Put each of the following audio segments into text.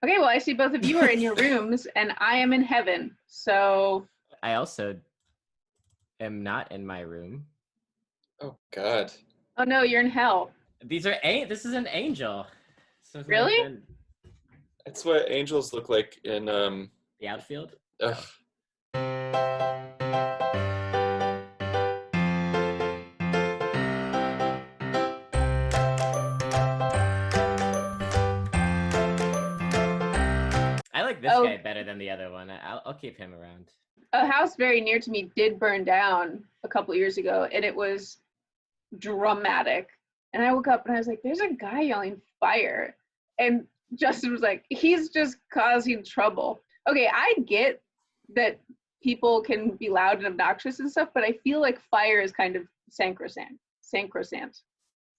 Okay, well, I see both of you are in your rooms, and I am in heaven. So I also am not in my room. Oh God. oh no, you're in hell. This is an angel. So Really? That's what angels look like in the outfield. ugh. I like this Oh. guy better than the other one. I'll keep him around. A house very near to me did burn down a couple years ago, and it was dramatic. And I woke up and I was like, there's a guy yelling fire. And Justin was like, he's just causing trouble. Okay, I get that people can be loud and obnoxious and stuff, but I feel like fire is kind of sacrosanct. Sacrosanct. Is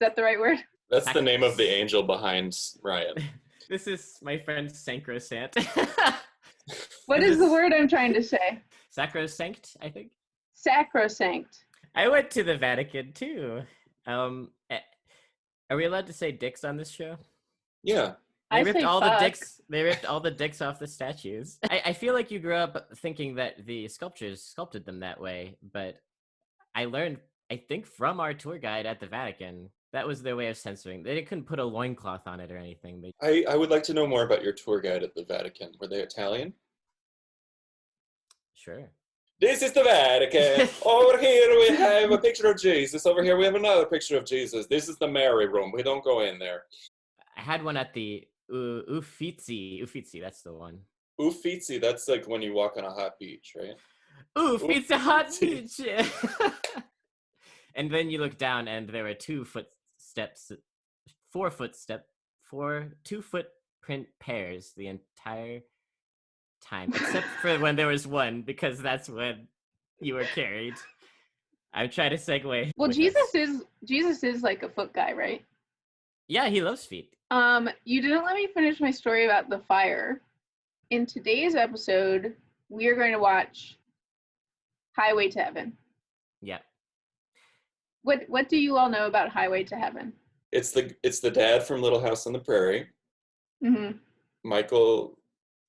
that the right word? That's the name of the angel behind Ryan. This is my friend Sacrosant. What is the word I'm trying to say? Sacrosanct, I think. Sacrosanct. I went to the Vatican too. Are we allowed to say dicks on this show? Yeah. They ripped all fuck. the dicks. They ripped all the dicks off the statues. I feel like you grew up thinking that the sculptors sculpted them that way, but I learned, I think, from our tour guide at the Vatican, that was their way of censoring. They couldn't put a loincloth on it or anything. I would like to know more about your tour guide at the Vatican. Were they Italian? Sure. This is the Vatican. Over here we have a picture of Jesus. Over here we have another picture of Jesus. This is the Mary room. We don't go in there. I had one at the Uffizi. Uffizi, that's the one. Uffizi, that's like when you walk on a hot beach, right? It's a hot beach. And then you look down and there were 2 footprint pairs the entire time, except for when there was one, because that's when you were carried. I'm trying to segue. Well, Jesus is like a foot guy, right? Yeah, he loves feet. You didn't let me finish my story about the fire. In today's episode, we are going to watch Highway to Heaven. Yeah. What do you all know about Highway to Heaven? It's the dad from Little House on the Prairie. Mm-hmm. Michael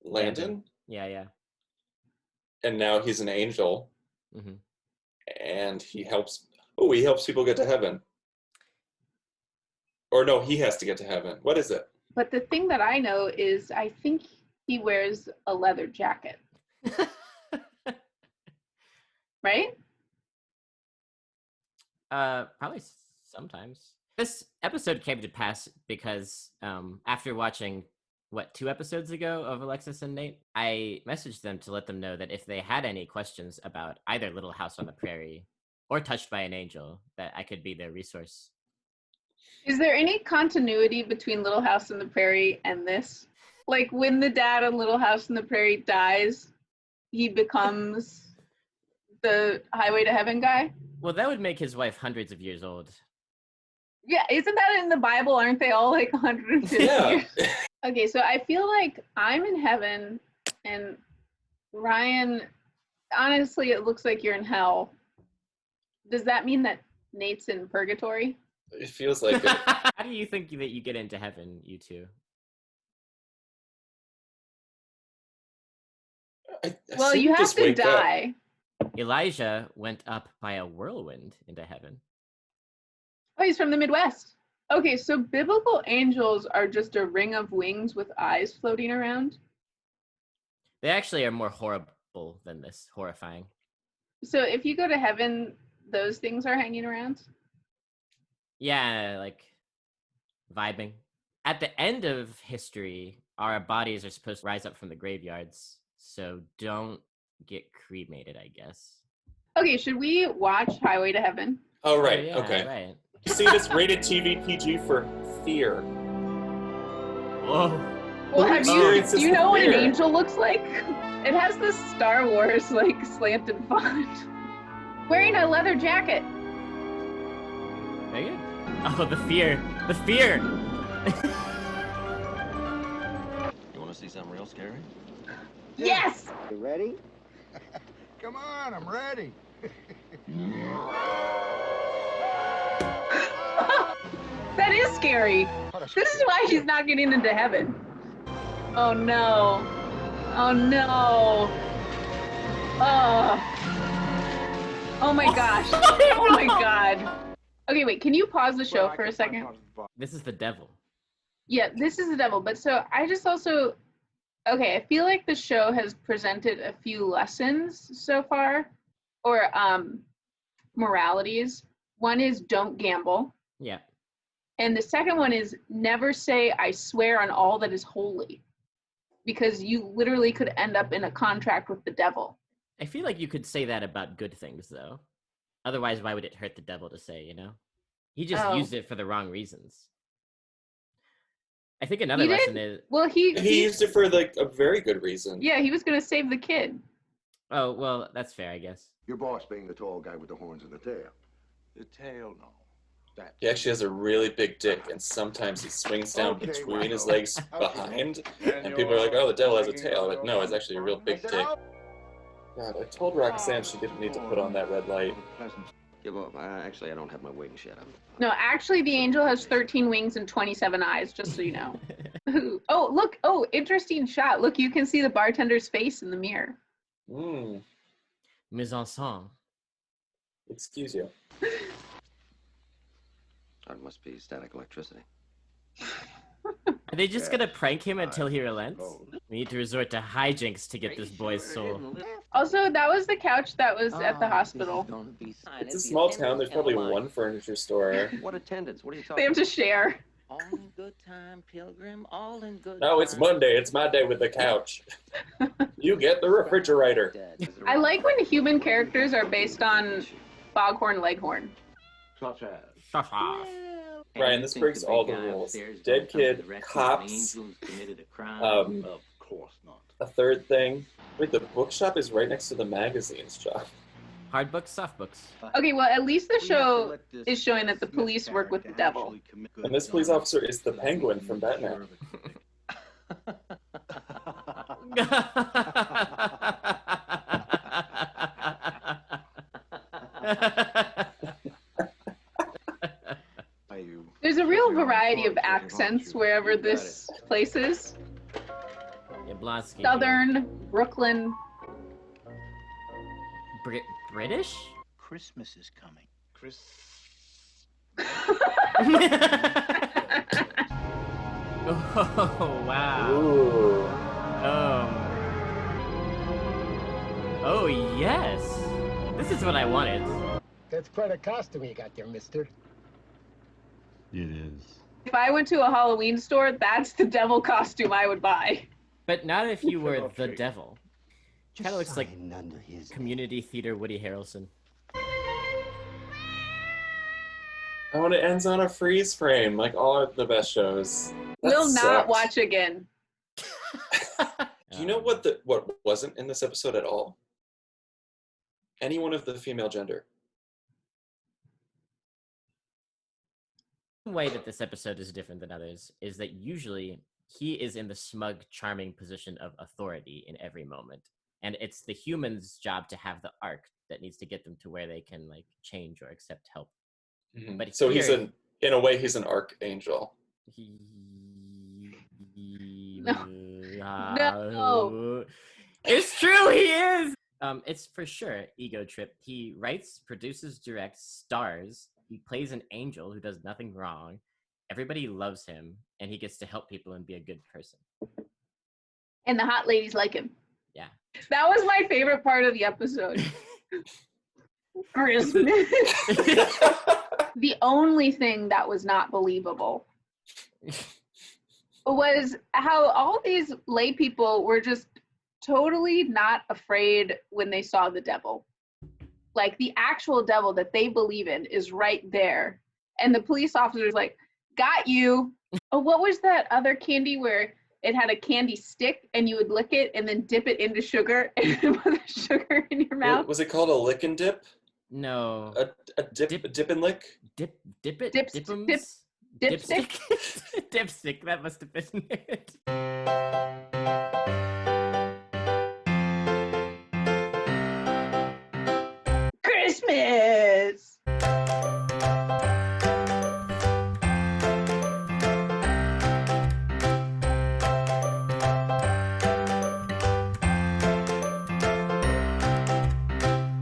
Landon. Yeah. And now he's an angel. Mm-hmm. And he helps people get to heaven. Or no, he has to get to heaven. What is it? But the thing that I know is I think he wears a leather jacket. Right? Probably sometimes. This episode came to pass because after watching 2 episodes ago of Alexis and Nate, I messaged them to let them know that if they had any questions about either Little House on the Prairie or Touched by an Angel, that I could be their resource. Is there any continuity between Little House on the Prairie and this? Like when the dad on Little House on the Prairie dies, he becomes the Highway to Heaven guy? Well, that would make his wife hundreds of years old. Yeah, isn't that in the Bible? Aren't they all like 150 years? Okay, so I feel like I'm in heaven, and Ryan, honestly, it looks like you're in hell. Does that mean that Nate's in purgatory? It feels like it. How do you think that you get into heaven, you two? Well, you have to die. Elijah went up by a whirlwind into heaven. Oh, he's from the Midwest. Okay, so biblical angels are just a ring of wings with eyes floating around? They actually are more horrible than this, horrifying. So if you go to heaven, those things are hanging around? Yeah, like vibing. At the end of history, our bodies are supposed to rise up from the graveyards, so don't get cremated, I guess. Okay, should we watch Highway to Heaven? Oh, right. Yeah, okay. Right. You see this rated TV PG for fear. Whoa. Well, do you know what an angel looks like? It has this Star Wars, like, slanted font. Wearing a leather jacket. Very good. Oh, the fear. The fear! You want to see something real scary? Yes! You ready? Come on, I'm ready. That is scary. This is why he's not getting into heaven. Oh no. Oh no. Oh my gosh. Oh my god. Okay, wait, can you pause the show for a second? This is the devil. Yeah, this is the devil, but so I just also, okay, I feel like the show has presented a few lessons so far, or moralities. One is don't gamble. Yeah. And the second one is never say, I swear on all that is holy, because you literally could end up in a contract with the devil. I feel like you could say that about good things, though. Otherwise, why would it hurt the devil to say, you know? He just used it for the wrong reasons. I think another lesson is... Well, he used it for, like, a very good reason. Yeah, he was going to save the kid. Oh, well, that's fair, I guess. Your boss being the tall guy with the horns and the tail. The tail, no. That. He actually has a really big dick, and sometimes he swings down between his legs behind, and people are like, oh, the devil has a tail. But no, it's actually a real big dick. God, I told Roxanne she didn't need to put on that red light. Give up. Actually, I don't have my wings yet. No, actually, the angel has 13 wings and 27 eyes, just so you know. Oh, look. Oh, interesting shot. Look, you can see the bartender's face in the mirror. Mise en scène. Excuse you. It must be static electricity. Are they just gonna prank him until he relents? We need to resort to hijinks to get this boy's soul. Also, that was the couch that was at the hospital. It's a small town. There's probably one furniture store. What attendance? What are you talking They have to share. All in good time, Pilgrim. All in good No, it's Monday. It's my day with the couch. You get the refrigerator. I like when human characters are based on Foghorn Leghorn. Such as. Shut off. Brian, this breaks all the rules. Dead kid, cops, Of course not. a third thing. Wait, the bookshop is right next to the magazines shop. Hard books, soft books. Okay, well, at least the show is showing that the police work with the devil. And this police officer is the Penguin from Batman. There's a real variety of accents wherever this place is. Yablonsky. Southern, Brooklyn. British? Christmas is coming. Oh, wow. Ooh. Oh, yes. This is what I wanted. That's quite a costume you got there, mister. It is. If I went to a Halloween store, that's the devil costume I would buy. But not if you were the devil. Just Kind of looks like sign under his community theater Woody Harrelson. Oh, and it ends on a freeze frame, like all of the best shows. That Will not sucks. watch again. Do you know what wasn't in this episode at all? Anyone of the female gender. One way that this episode is different than others is that usually he is in the smug, charming position of authority in every moment. And it's the human's job to have the arc that needs to get them to where they can like change or accept help. Mm-hmm. But so here, in a way, he's an archangel. No. It's true, he is! It's for sure ego trip. He writes, produces, directs, stars. He plays an angel who does nothing wrong. Everybody loves him, and he gets to help people and be a good person. And the hot ladies like him. Yeah. That was my favorite part of the episode. Christmas. The only thing that was not believable was how all these lay people were just totally not afraid when they saw the devil. Like the actual devil that they believe in is right there. And the police officer's like, got you. Oh, what was that other candy where it had a candy stick and you would lick it and then dip it into sugar and put the sugar in your mouth? Was it called a lick and dip? No. A dip and lick? Dip it? Dipstick. Dipstick? Dipstick, that must have been it.